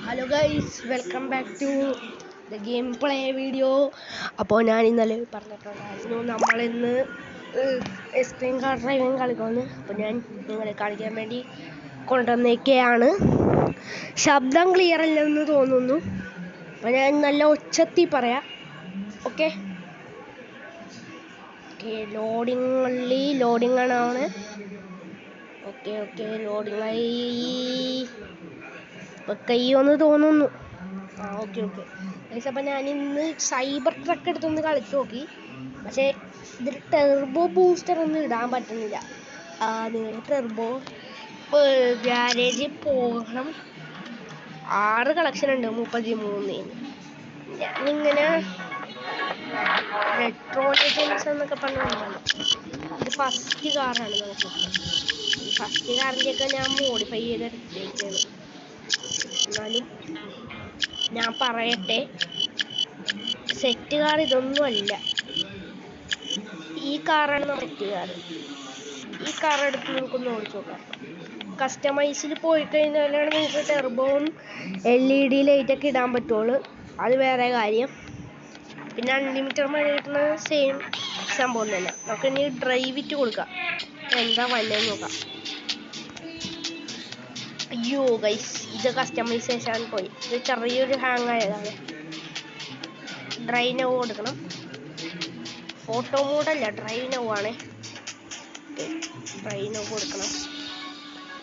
Hello guys, welcome back to the game play video. അപ്പോൾ ഞാൻ ഇന്നലെ പറഞ്ഞിട്ടുണ്ടായിരുന്നു നമ്മളിന്ന് എക്സ്ട്രീം കാർ ഡ്രൈവിംഗ് കളിക്കുമെന്ന്. അപ്പോൾ ഞാൻ നിങ്ങളെ കാണിക്കാൻ വേണ്ടി കൊണ്ടുവന്നേക്കെയാണ്. ശബ്ദം ക്ലിയർ അല്ലെന്ന് തോന്നുന്നു. അപ്പോൾ ഞാൻ നല്ല ഒച്ചത്തിൽ പറയാം. ഓക്കെ ഓക്കെ ലോഡിങ് ആണ്. ഓക്കെ ലോഡിങ് ആയി. കയ്യൊന്ന് തോന്നുന്നു. ഓക്കെ അപ്പം ഞാനിന്ന് സൈബർ ട്രക്ക് എടുത്തൊന്ന് കളിച്ച് നോക്കി. പക്ഷേ ഇതിൽ ടെർബോ ബൂസ്റ്റർ ഒന്നും ഇടാൻ പറ്റുന്നില്ല. നിങ്ങൾ ടെർബോ ഗ്യാരേജിൽ പോകണം. 6 കളക്ഷൻ ഉണ്ട് 33. ഞാനിങ്ങനെ റെട്രോ ലെജൻസ് എന്നൊക്കെ പറഞ്ഞിട്ടുണ്ടല്ലോ. ഇത് ഫസ്റ്റ് കാറാണ്. നമുക്ക് ഈ ഫസ്റ്റ് കാറിൻ്റെയൊക്കെ ഞാൻ മോഡിഫൈ ചെയ്തെടുത്തേക്കാണ്. എന്നാലും ഞാൻ പറയട്ടെ, സെറ്റ് കാർ ഇതൊന്നും അല്ല. ഈ കാറാണ് സെറ്റ് കാർ. ഈ കാർ എടുത്ത് നമുക്കൊന്ന് ഓടിച്ചു നോക്കാം. കസ്റ്റമൈസിൽ പോയി കഴിഞ്ഞാലാണ് നിങ്ങൾക്ക് ടെർബോവും LED ലൈറ്റൊക്കെ ഇടാൻ പറ്റുള്ളൂ. അത് വേറെ കാര്യം. പിന്നെ അൺലിമിറ്റഡ് മണി കിട്ടുന്ന സെയിം സംഭവം തന്നെ. നമുക്ക് ഇനി ഡ്രൈവ് ഇറ്റ് കൊടുക്കാം. എന്താ വന്നതെന്ന് നോക്കാം. അയ്യോ ഗൈസ്, ഇത് കസ്റ്റമൈസേഷൻ പോയി. ഇത് ചെറിയൊരു ഹാങ് ആയതാണ്. ഡ്രൈവ് നൗ കൊടുക്കണം. ഫോട്ടോ മോഡല്ല, ഡ്രൈവ് നൗ ആണ്. ഡ്രൈവ് നൗ കൊടുക്കണം.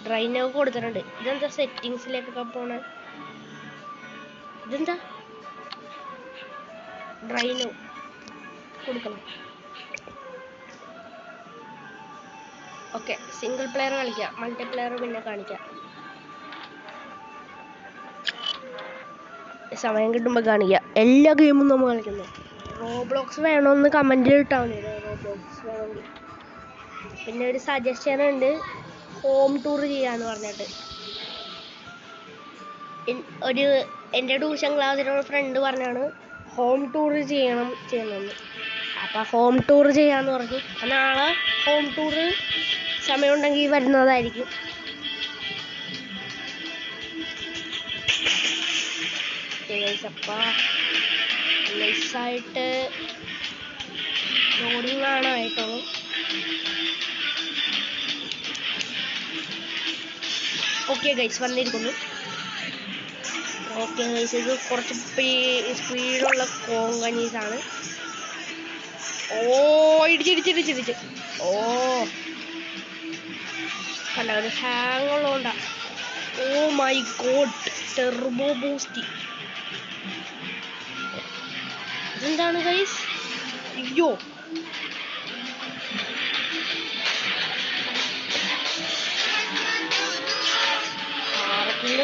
ഡ്രൈവ് നൗ കൊടുത്തിട്ടുണ്ട്. ഇതെന്താ സെറ്റിങ്സിലേക്കൊക്കെ പോണേ? ഇതെന്താ? ഡ്രൈവ് നൗ കൊടുക്കണം. ഓക്കെ, സിംഗിൾ പ്ലെയർ കളിക്കാം. മൾട്ടിപ്ലെയർ പിന്നെ കാണിക്കാം. സമയം കിട്ടുമ്പോൾ കാണിക്കുക. എല്ലാ ഗെയിമും നമ്മൾ കളിക്കുന്നത്. റോബ്ലോക്സ് വേണമെന്ന് കമൻറ്റിൽ ഇട്ടാൽ മതി. റോബ്ലോക്സ് വേണമെങ്കിൽ. പിന്നെ ഒരു സജഷൻ ഉണ്ട്, ഹോം ടൂർ ചെയ്യാന്ന് പറഞ്ഞിട്ട്. എൻ്റെ ട്യൂഷൻ ക്ലാസ്സിലുള്ള ഫ്രണ്ട് പറഞ്ഞാണ് ഹോം ടൂർ ചെയ്യണമെന്ന്. അപ്പം ഹോം ടൂർ ചെയ്യാന്ന് പറഞ്ഞു. നാളെ ഹോം ടൂർ സമയമുണ്ടെങ്കിൽ വരുന്നതായിരിക്കും. അപ്പം നൈസായിട്ട് ലോഡിങ് ആണ് ആയിട്ടുള്ളൂ. ഓക്കെ ഗൈസ്, വന്നിരിക്കുന്നു. ഓക്കെ ഗൈസ്, ഇത് കുറച്ച് സ്പീഡുള്ള കോങ്കനീസാണ്. ഇടിച്ചിടിച്ച്. കണ്ട, ഒരു ഹാങ് ഉള്ളതുകൊണ്ടാ. Oh my God, turbo boost. ഇതെന്താണ് ഗൈസ്? അയ്യോ,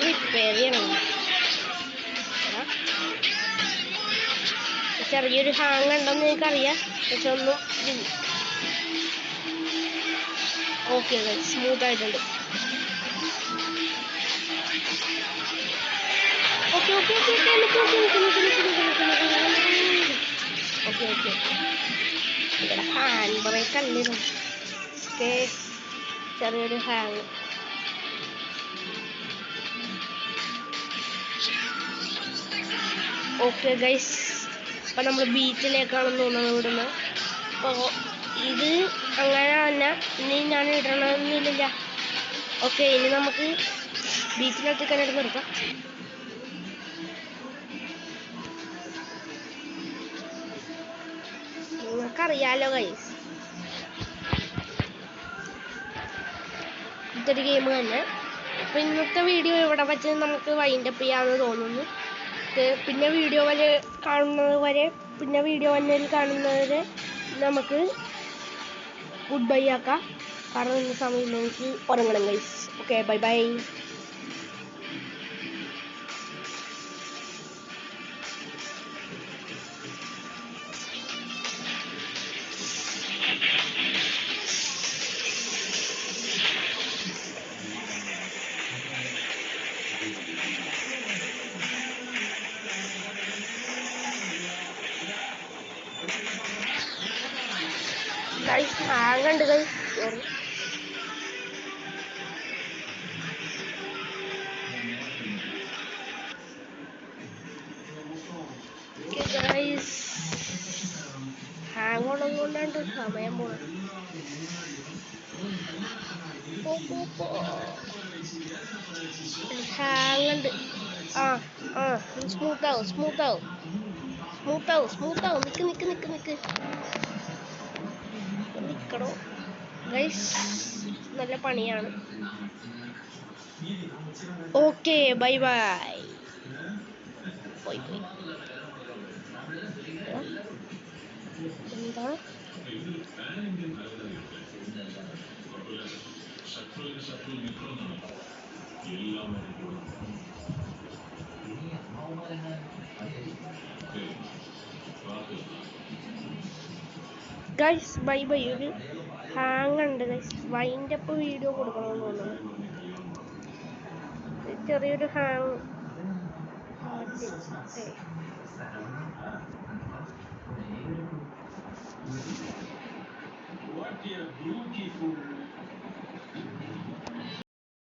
റിപ്പയർ ചെയ്യണം. ചെറിയൊരു ഹാങ് ഉണ്ടെന്ന് എനിക്കറിയാം, പക്ഷെ ഒന്നും ഓക്കെ ഗൈസ്, സ്മൂത്ത് ആയിട്ടുണ്ട്. ഓക്കെ ഇവിടെ ഹാൻഡ് ബ്രേക്ക് അല്ലേന്നു. ഓക്കെ, ചെറിയൊരു ഹാങ്. ഓക്കെ ഗൈസ്, അപ്പം നമ്മൾ ബീച്ചിലേക്കാണെന്ന് തോന്നുന്നത് വിടുന്നത്. അപ്പോൾ ഇത് അങ്ങനെ തന്നെ ഇനി ഞാൻ ഇടണമെന്നില്ല. ഓക്കെ, ഇനി നമുക്ക് ബീച്ചിലെത്തിക്കാനായിട്ട് നിർത്താം. നിങ്ങൾക്കറിയാലോ ഗൈസ്, ഇതൊരു ഗെയിം തന്നെ. അപ്പം ഇന്നത്തെ വീഡിയോ ഇവിടെ വെച്ച് നമുക്ക് വൈൻഡപ്പ് ചെയ്യാമെന്ന് തോന്നുന്നു. പിന്നെ വീഡിയോ കാണുന്നവരെ നമുക്ക് ഗുഡ് ബൈ ആക്കാം. കാരണം ഇന്ന സമയം എനിക്ക് ഉറങ്ങണം guys. Okay, bye. Guys, hang ഉണ്ട് ഗൈസ്, സോറി. ഗുണം കൊണ്ടാണ്ട് സമയം പോണത്. ഹാങ് ഉണ്ട്. ആ ആ സ്മൂത്ത് ആവും സ്മൂത്ത് ആവും സ്മൂത്ത് ആവും സ്മൂത്ത് ആവും. നിക്ക് നിക്ക് നിക്ക് നിക്ക് നിക്കണോ ഗൈസ്, നല്ല പണിയാണ്. Okay bye bye. പോയി പോയി. എന്താ ഗൈസ് ബൈ ബൈ. ഒരു ഹാങ് ഉണ്ട് ഗൈസ്. വൈൻഡ് അപ്പ് വീഡിയോ കൊടുക്കണമെന്ന് തോന്നുന്നു. ചെറിയൊരു ഹാങ്.